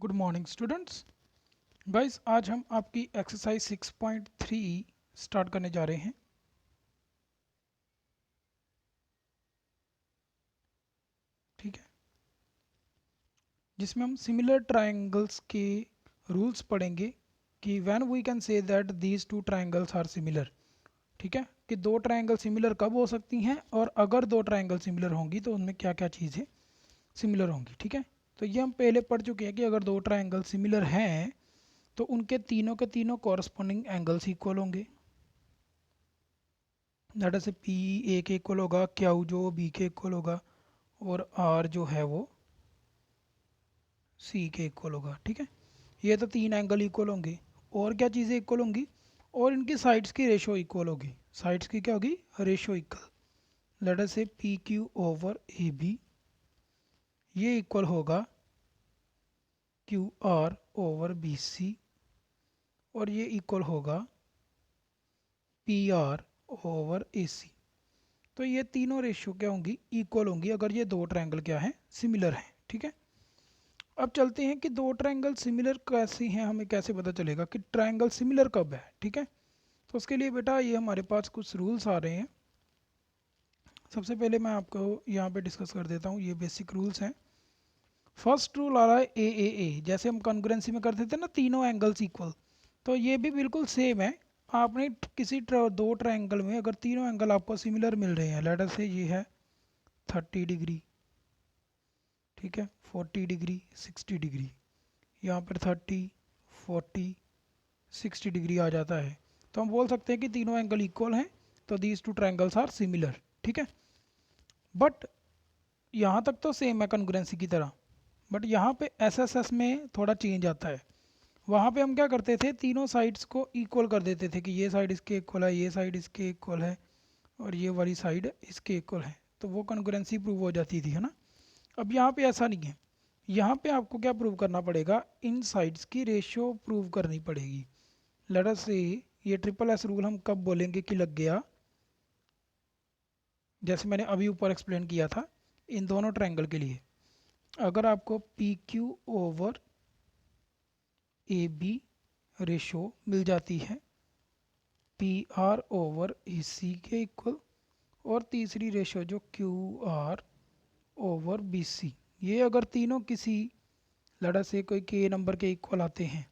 Good morning students. Guys आज हम आपकी एक्सरसाइज 6.3 स्टार्ट करने जा रहे हैं। ठीक है, जिसमें हम सिमिलर ट्रायंगल्स के रूल्स पढ़ेंगे कि when we can say that these two triangles are similar. ठीक है, कि दो ट्रायंगल सिमिलर कब हो सकती हैं और अगर दो ट्रायंगल सिमिलर होंगी तो उनमें क्या क्या चीज़ें सिमिलर होंगी। ठीक है, तो ये हम पहले पढ़ चुके हैं कि अगर दो ट्रायंगल सिमिलर हैं तो उनके तीनों के तीनों कॉरस्पॉन्डिंग एंगल्स इक्वल होंगे। दैट से पी ए के इक्वल होगा, क्यू जो बी के इक्वल होगा और आर जो है वो सी के इक्वल होगा। ठीक है, ये तो तीन एंगल इक्वल होंगे। और क्या चीज़ें इक्वल होंगी? और इनकी साइड्स की रेशो इक्वल होगी। साइड्स की क्या होगी? Ratio equal. Let us say P Q over A B ये इक्वल होगा Q R over B C और ये इक्वल होगा P R over A C. तो ये तीनों रेशियो क्या होंगी? इक्वल होंगी अगर ये दो ट्रायंगल क्या हैं? सिमिलर हैं। ठीक है, अब चलते हैं कि दो ट्रायंगल सिमिलर कैसे हैं, हमें कैसे पता चलेगा कि ट्रायंगल सिमिलर कब है। ठीक है, तो उसके लिए बेटा ये हमारे पास कुछ रूल्स आ रहे हैं। सबसे पहले मैं आपको यहाँ पे डिस्कस कर देता हूँ, ये बेसिक रूल्स हैं। फर्स्ट रूल आ रहा है ए, जैसे हम कॉन्ग्रुएंसी में करते थे ना, तीनों एंगल्स इक्वल, तो ये भी बिल्कुल सेम है। आपने किसी दो ट्रायंगल में अगर तीनों एंगल आपको सिमिलर मिल रहे हैं, लेट अस से ये है 30 डिग्री, ठीक है, 40 डिग्री, 60 डिग्री, यहाँ पर 30, 40, 60 डिग्री आ जाता है, तो हम बोल सकते हैं कि तीनों एंगल इक्वल हैं, तो these two triangles are similar. ठीक है, बट यहाँ तक तो सेम है कॉन्ग्रुएंसी की तरह, बट यहाँ पे एसएसएस में थोड़ा चेंज आता है। वहाँ पे हम क्या करते थे, तीनों साइड्स को इक्वल कर देते थे कि ये साइड इसके इक्वल है, ये साइड इसके इक्वल है और ये वाली साइड इसके इक्वल है, तो वो कॉन्ग्रुएंसी प्रूव हो जाती थी, है ना। अब यहाँ पे ऐसा नहीं है। यहाँ पे आपको क्या प्रूव करना पड़ेगा? इन साइड्स की रेशियो प्रूव करनी पड़ेगी। लेट अस से ये ट्रिपल एस रूल हम कब बोलेंगे कि लग गया? जैसे मैंने अभी ऊपर एक्सप्लेन किया था, इन दोनों ट्रायंगल के लिए अगर आपको P Q over A B ratio मिल जाती है P R over A C के इक्वल, और तीसरी रेशो जो Q R over B C, ये अगर तीनों किसी लड़ा से कोई के नंबर के इक्वल आते हैं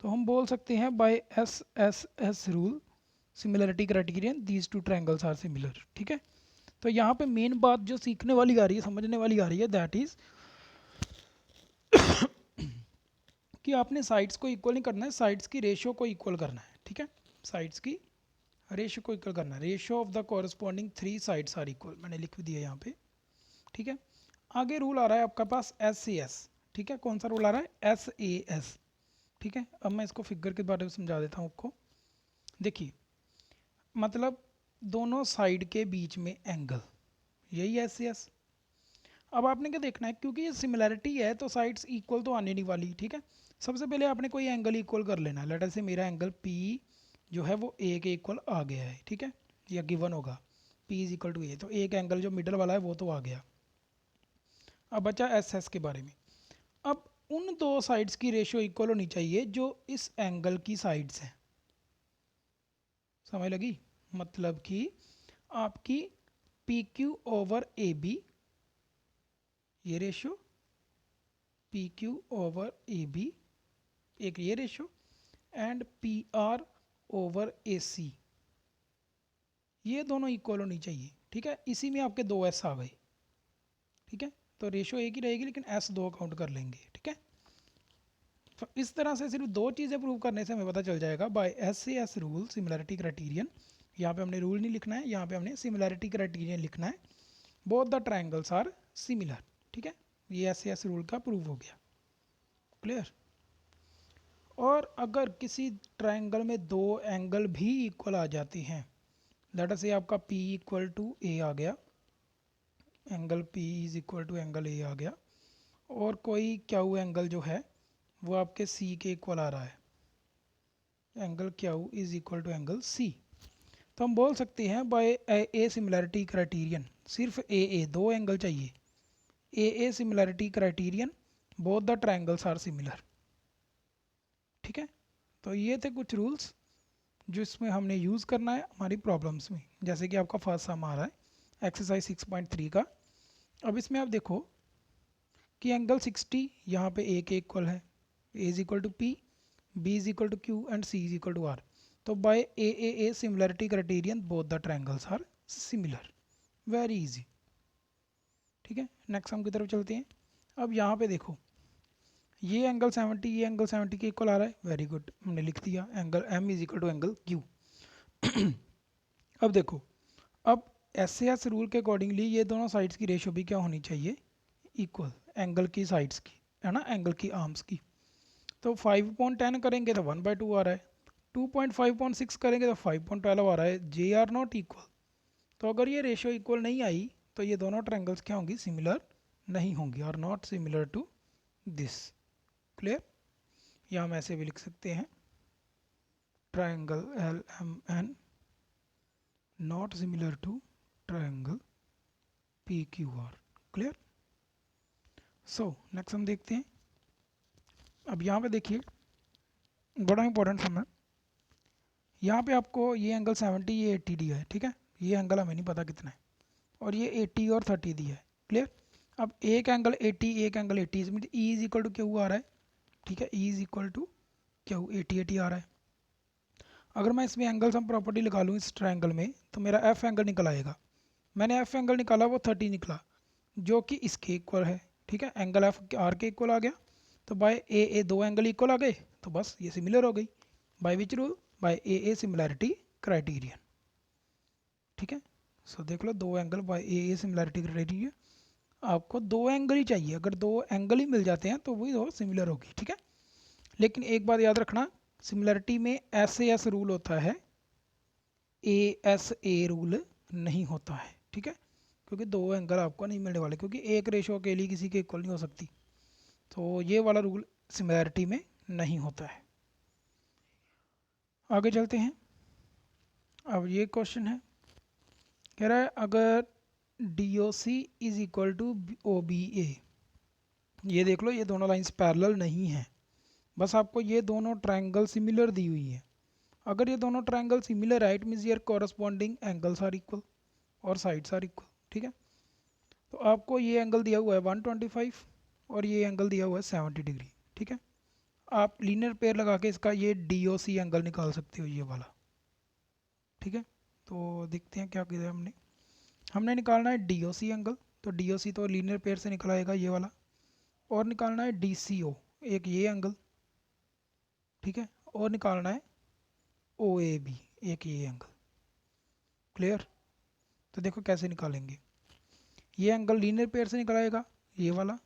तो हम बोल सकते हैं by S S S rule similarity criterion these two triangles are similar. ठीक है, तो यहाँ पे मेन बात जो सीखने वाली आ रही है, समझने वाली आ रही है, दैट इज कि आपने साइड्स को इक्वल नहीं करना है, साइड्स की रेशियो को इक्वल करना है। ठीक है, साइड्स की रेशियो को इक्वल करना है। Ratio of the corresponding three sides are equal, मैंने लिख दिया यहाँ पे। ठीक है, आगे रूल आ रहा है आपका पास एस ए एस। ठीक है, कौन सा रूल आ रहा है? S A S. ठीक है, अब मैं इसको फिगर के बारे में समझा देता हूँ आपको। देखिए, मतलब दोनों साइड के बीच में एंगल, यही एस ए एस। अब आपने क्या देखना है, क्योंकि ये सिमिलैरिटी है तो साइड्स इक्वल तो आने नहीं वाली। ठीक है, सबसे पहले आपने कोई एंगल इक्वल कर लेना है। लेट अस से मेरा एंगल पी जो है वो ए के इक्वल आ गया है। ठीक है, या गिवन होगा पी इज इक्वल टू ए, तो एक एंगल जो मिडल वाला है वो तो आ गया। अब बचा एस एस के बारे में। अब उन दो साइड्स की रेशियो इक्वल होनी चाहिए जो इस एंगल की साइड्स हैं। समझ लगी? मतलब कि आपकी P Q over A B ये ratio, P Q over A B एक ये ratio, and P R over A C ये दोनों इक्वल होनी चाहिए। ठीक है, इसी में आपके दो एस आ गए। ठीक है, तो रेशियो एक ही रहेगी लेकिन एस दो काउंट कर लेंगे। ठीक है, तो इस तरह से सिर्फ दो चीज़ें प्रूव करने से हमें पता चल जाएगा by S A S rule similarity criterion. यहाँ पे हमने रूल नहीं लिखना है, यहाँ पे हमने सिमिलैरिटी क्राइटेरियन लिखना है। Both the triangles are similar. ठीक है, ये एस ए एस रूल का प्रूव हो गया। क्लियर? और अगर किसी ट्रायंगल में दो एंगल भी इक्वल आ जाते हैं, लेट अस से आपका P इक्वल टू ए आ गया, angle P is equal to angle A आ गया, और कोई क्यू एंगल जो है वो आपके C के इक्वल आ रहा है, angle Q is equal to angle C, तो हम बोल सकते हैं बाय ए सिमिलैरिटी क्राइटेरियन, सिर्फ ए दो एंगल चाहिए, A similarity criterion both the triangles are similar. ठीक है, तो ये थे कुछ रूल्स जो इसमें हमने यूज़ करना है हमारी प्रॉब्लम्स में। जैसे कि आपका फर्स्ट सम आ रहा है एक्सरसाइज 6.3 का। अब इसमें आप देखो कि एंगल 60 यहाँ पे ए के इक्वल है, A is equal to P, B is equal to Q and C is equal to R. तो by A similarity criterion both the triangles are similar. Very easy. ठीक है, नेक्स्ट सम की तरफ चलते हैं। अब यहाँ पे देखो ये एंगल 70, ये एंगल 70 के इक्वल आ रहा है। वेरी गुड, हमने लिख दिया angle M is equal to angle Q. अब देखो, अब एस एस रूल के अकॉर्डिंगली ये दोनों साइड्स की रेशो भी क्या होनी चाहिए, इक्वल, एंगल की साइड्स की, है ना, एंगल की आर्म्स की। तो 5.10 करेंगे तो 1/2 आ रहा है, 2.5.6 करेंगे तो 5.12 आ रहा है। जे आर नॉट इक्वल। तो अगर ये रेशो इक्वल नहीं आई तो ये दोनों ट्रायंगल्स क्या होंगी, सिमिलर नहीं होंगी, are not similar to this. Clear? या हम ऐसे भी लिख सकते हैं, triangle L M N not similar to triangle P Q R. Clear? So next हम देखते हैं। अब यहाँ पे देखिए बड़ा इंपॉर्टेंट सम है। यहाँ पे आपको ये एंगल 70, ये 80 दिया है। ठीक है, ये एंगल हमें नहीं पता कितना है, और ये 80 और 30 दिया है। क्लियर? अब एक एंगल 80, एक एंगल 80, इसमें E is equal to Q आ रहा है। ठीक है, E is equal to Q, 80 आ रहा है। अगर मैं इसमें एंगल सम प्रॉपर्टी लगा लूँ इस ट्रायंगल में तो मेरा एफ एंगल निकल आएगा। मैंने एफ एंगल निकाला, वो 30 निकला, जो कि इसके इक्वल है। ठीक है, एंगल एफ आर के इक्वल आ गया। तो बाय ए दो एंगल इक्वल आ गए, तो बस ये सिमिलर हो गई। By which rule? By A similarity criterion. ठीक है, सो देख लो, दो angle by A similarity criterion. आपको दो एंगल ही चाहिए, अगर दो एंगल ही मिल जाते हैं तो वही दो सिमिलर होगी। ठीक है, लेकिन एक बात याद रखना, सिमिलरिटी में एस रूल होता है, ए रूल नहीं होता है। ठीक है, क्योंकि दो एंगल आपको नहीं मिलने वाले, क्योंकि एक रेशो अकेली किसी के इक्वल नहीं हो सकती। तो ये वाला रूल सिमिलरिटी में नहीं होता है। आगे चलते हैं। अब ये क्वेश्चन है, कह रहा है अगर D O C is equal to O B A, ये देख लो ये दोनों लाइंस पैरेलल नहीं है, बस आपको ये दोनों ट्रायंगल सिमिलर दी हुई है। अगर ये दोनों ट्रायंगल सिमिलर है, it means your corresponding angles are equal और साइड्स आर इक्वल। ठीक है, तो आपको ये एंगल दिया हुआ है 125 और ये एंगल दिया हुआ है 70 डिग्री। ठीक है, आप लीनियर पेयर लगा के इसका ये डी ओ सी एंगल निकाल सकते हो, ये वाला। ठीक है, तो देखते हैं क्या किया हमने। हमने निकालना है डी ओ सी एंगल, तो डी ओ सी तो लीनियर पेयर से निकल आएगा, ये वाला। और निकालना है डी सी ओ, एक ये एंगल। ठीक है, और निकालना है ओ ए बी, एक ये एंगल। क्लियर? तो देखो कैसे निकालेंगे। ये एंगल लीनियर पेयर से निकल आएगा, ये वाला।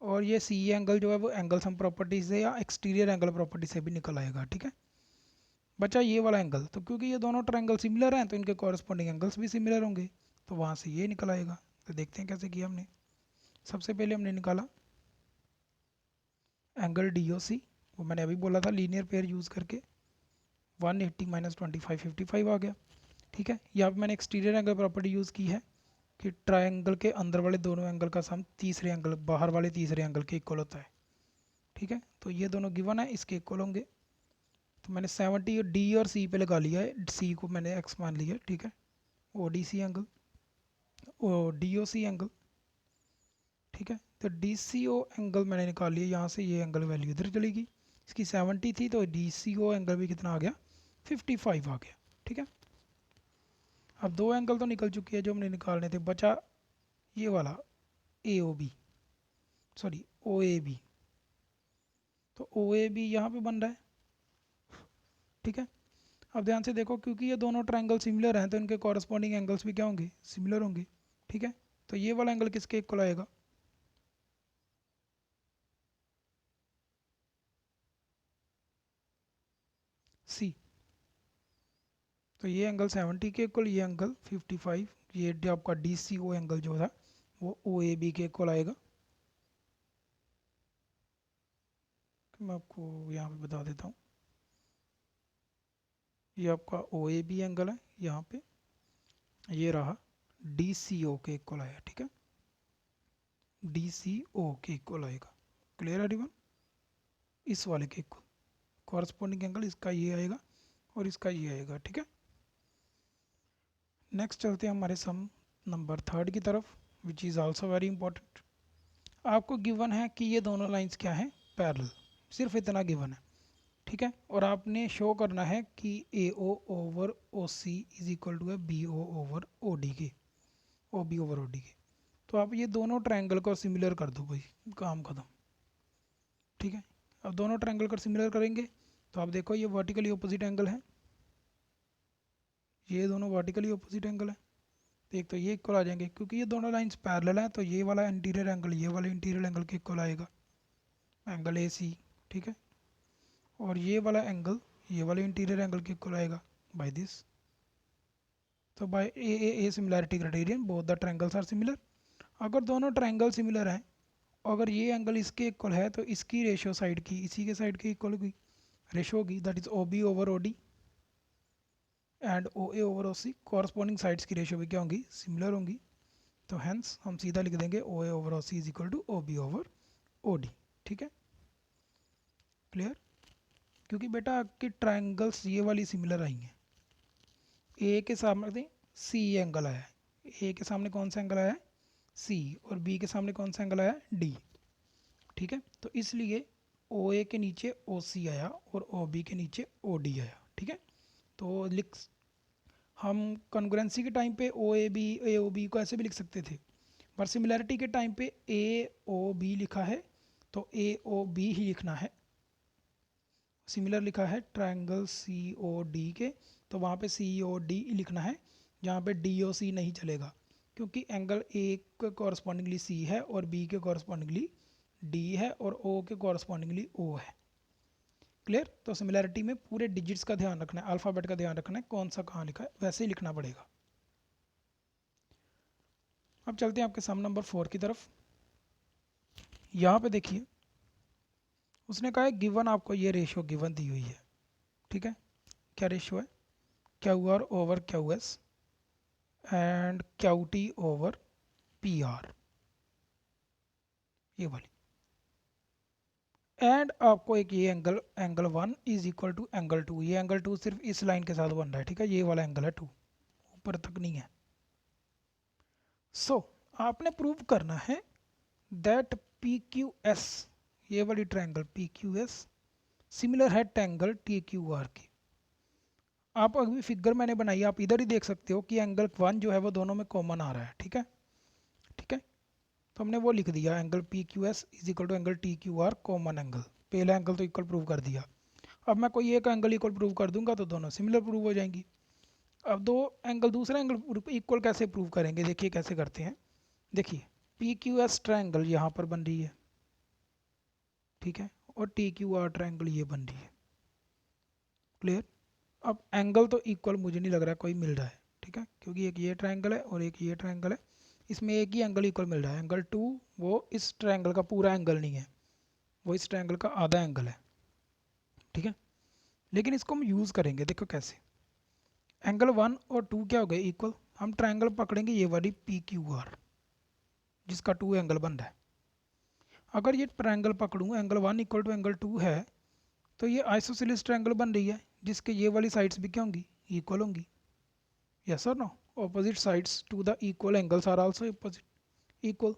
और ये सी एंगल जो है वो एंगल सम प्रॉपर्टी से या एक्सटीरियर एंगल प्रॉपर्टी से भी निकल आएगा। ठीक है, बचा ये वाला एंगल। तो क्योंकि ये दोनों ट्रायंगल सिमिलर हैं तो इनके कॉरस्पॉन्डिंग एंगल्स भी सिमिलर होंगे, तो वहाँ से ये निकल आएगा। तो देखते हैं कैसे किया हमने। सबसे पहले हमने निकाला एंगल डी ओ सी, वो मैंने अभी बोला था लीनियर पेयर यूज़ करके, 180 माइनस 25 55 आ गया। ठीक है, यहाँ पे मैंने एक्सटीरियर एंगल प्रॉपर्टी यूज़ की है कि ट्रायंगल के अंदर वाले दोनों एंगल का सम तीसरे एंगल, बाहर वाले तीसरे एंगल के इक्वल होता है। ठीक है, तो ये दोनों गिवन है, इसके इक्वल होंगे। तो मैंने 70 डी और सी पे लगा लिया है, सी को मैंने एक्स मान लिया। ठीक है, O D C angle, O D O C angle. ठीक है, तो डी सी ओ एंगल मैंने निकाल लिया, यहाँ से ये एंगल वैल्यू इधर चलेगी। इसकी 70 थी तो डी सी ओ एंगल भी कितना आ गया, 55 आ गया। ठीक है, अब दो एंगल तो निकल चुके हैं जो हमने निकालने थे, बचा ये वाला A O B, sorry O A B. तो ओ ए बी यहाँ पे बन रहा है। ठीक है, अब ध्यान से देखो, क्योंकि ये दोनों ट्रायंगल सिमिलर हैं तो इनके कॉरस्पॉन्डिंग एंगल्स भी क्या होंगे, सिमिलर होंगे। ठीक है, तो ये वाला एंगल किसके इक्वल आएगा, सी। तो ये एंगल 70 के इक्वल, ये एंगल 55, ये आपका डी सी ओ एंगल जो था वो ओ ए बी के इक्वल आएगा। मैं आपको यहाँ पे बता देता हूँ, ये आपका ओ ए बी एंगल है, यहाँ पे ये रहा डी सी ओ के इक्वल आया। ठीक है, DCO के इक्वल आएगा। Clear everyone? इस वाले के इक्वल कॉरस्पॉन्डिंग एंगल इसका ये आएगा और इसका ये आएगा। ठीक है, नेक्स्ट चलते हैं हमारे सम नंबर 3 की तरफ, which is also very important. आपको गिवन है कि ये दोनों लाइंस क्या हैं, पैरेलल, सिर्फ इतना गिवन है। ठीक है, और आपने शो करना है कि AO over OC is equal to है BO ओवर OD के, OB ओवर OD के। तो आप ये दोनों ट्रायंगल को सिमिलर कर दो भाई, काम खत्म। ठीक है, अब दोनों ट्रायंगल को सिमिलर करेंगे तो आप देखो ये वर्टिकली ऑपोजिट एंगल है, ये दोनों वर्टिकली ऑपोजिट एंगल है। तो एक तो ये इक्वल आ जाएंगे क्योंकि ये दोनों लाइंस पैरेलल हैं, तो ये वाला इंटीरियर एंगल ये वाले इंटीरियर एंगल के इक्वल आएगा, एंगल AC। ठीक है, और ये वाला एंगल ये वाले इंटीरियर एंगल के इक्वल आएगा बाय दिस। तो by A similarity criterion both the triangles are similar. अगर दोनों ट्रायंगल सिमिलर हैं, अगर ये एंगल इसके इक्वल है तो इसकी रेशियो साइड की इसी के साइड के इक्वल होगी, रेशियो होगी, that is OB over OD and OA over OC। Corresponding sides की रेशियो भी क्या होंगी, सिमिलर होंगी। तो हैंस हम सीधा लिख देंगे OA over OC is equal to OB over OD। ठीक है, क्लियर? क्योंकि बेटा आपके ट्रायंगल्स ये वाली सिमिलर आई हैं। ए के सामने C एंगल आया है, ए के सामने कौन सा एंगल आया है, C, और B के सामने कौन सा एंगल आया है, D। ठीक है, तो इसलिए OA के नीचे OC आया और OB के नीचे OD आया। ठीक है, तो लिख हम कॉन्ग्रुएंसी के टाइम पे OAB AOB को ऐसे भी लिख सकते थे, पर सिमिलैरिटी के टाइम पे AOB लिखा है तो AOB ही लिखना है। सिमिलर लिखा है ट्रायंगल COD के, तो वहाँ पे COD लिखना है, जहाँ पे DOC नहीं चलेगा, क्योंकि एंगल A के कॉरस्पॉन्डिंगली C है और B के कॉरस्पॉन्डिंगली D है और O के कॉरस्पॉन्डिंगली O है। क्लियर? तो सिमिलैरिटी में पूरे डिजिट्स का ध्यान रखना है, अल्फ़ाबेट का ध्यान रखना है, कौन सा कहाँ लिखा है वैसे ही लिखना पड़ेगा। अब चलते हैं आपके सम नंबर 4 की तरफ। यहाँ पे देखिए उसने कहा है गिवन, आपको ये रेशियो गिवन दी हुई है। ठीक है, क्या रेशियो है, QR over QS and QT over PR, ये वाली। एंड आपको एक ये angle 1 is equal to angle 2, ये एंगल 2 सिर्फ इस लाइन के साथ बन रहा है। ठीक है, ये वाला एंगल है 2, ऊपर तक नहीं है। सो आपने प्रूव करना है दैट PQS, ये वाली ट्रायंगल PQS सिमिलर है ट्रायंगल TQR की। आप अभी फिगर मैंने बनाई, आप इधर ही देख सकते हो कि एंगल 1 जो है वो दोनों में कॉमन आ रहा है। ठीक है, ठीक है, तो हमने वो लिख दिया, angle PQS is equal to angle TQR common angle. पहला एंगल तो इक्वल प्रूव कर दिया। अब मैं कोई एक एंगल इक्वल प्रूव कर दूंगा तो दोनों सिमिलर प्रूव हो जाएंगी। अब दो एंगल दूसरा एंगल इक्वल कैसे प्रूव करेंगे, देखिए कैसे करते हैं। देखिए PQS ट्रायंगल यहाँ पर बन रही है, ठीक है, और TQR ट्रायंगल ये बन रही है। क्लियर? अब एंगल तो इक्वल मुझे नहीं लग रहा कोई मिल रहा है। ठीक है, क्योंकि एक ये ट्रायंगल है और एक ये ट्रायंगल है, इसमें एक ही एंगल इक्वल मिल रहा है। एंगल 2 वो इस ट्रायंगल का पूरा एंगल नहीं है, वो इस ट्रायंगल का आधा एंगल है। ठीक है, लेकिन इसको हम यूज़ करेंगे, देखो कैसे। एंगल 1 और 2 क्या हो गए, इक्वल। हम ट्रायंगल पकड़ेंगे ये वाली PQR जिसका 2 एंगल बन रहा है। अगर ये ट्रायंगल पकड़ूँ, एंगल 1 इक्वल टू एंगल 2 है, तो ये आइसोसेलेस ट्रायंगल बन रही है जिसके ये वाली साइड्स भी क्या होंगी, इक्वल होंगी। यस और no? Opposite sides to the equal angles are also opposite equal.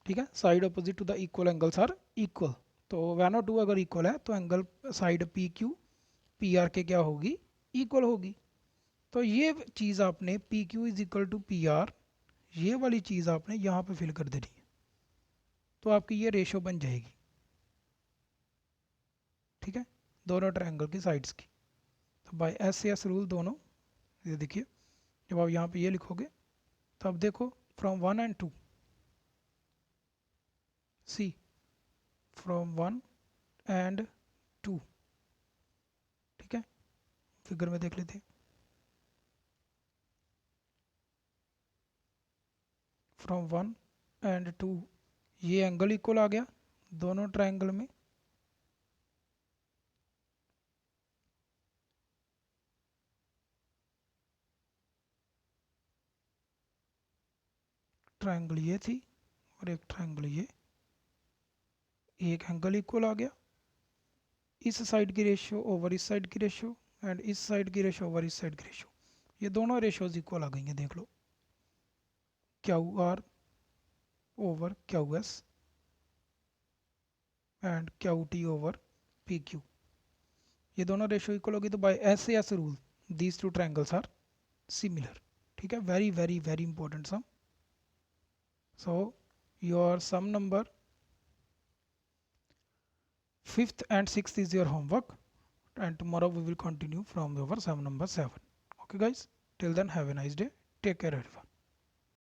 ठीक है, side opposite to the equal angles are equal. तो 1 और 2 अगर इक्वल है तो एंगल साइड PQ PR के क्या होगी, इक्वल होगी। तो ये चीज़ आपने PQ is equal to PR, ये वाली चीज़ आपने यहाँ पे फिल कर देनी है, तो आपकी ये रेशो बन जाएगी। ठीक है, दोनों ट्रायंगल की साइड्स की। तो बाय SS रूल दोनों, ये देखिए जब आप यहाँ पे ये लिखोगे तो अब देखो from 1 and 2, see from 1 and 2। ठीक है, फिगर में देख लेते हैं, फ्रॉम 1 एंड 2 ये एंगल इक्वल आ गया दोनों ट्रायंगल में। ट्रायंगल ये थी और एक ट्रायंगल ये, एक एंगल इक्वल आ गया, इस साइड की रेशियो ओवर इस साइड की रेशियो एंड इस साइड की रेशियो ओवर इस साइड की रेशियो, ये दोनों रेशियोज इक्वल आ गई हैं, देख लो, Q R over Q S and Q T over P Q, ये दोनों रेशियो इक्वल होगी, तो by S S rule these two triangles are similar. ठीक है, very very very important sum. So your sum number 5th and 6th is your homework, and tomorrow we will continue from our sum number 7. Okay guys, till then have a nice day, take care everyone.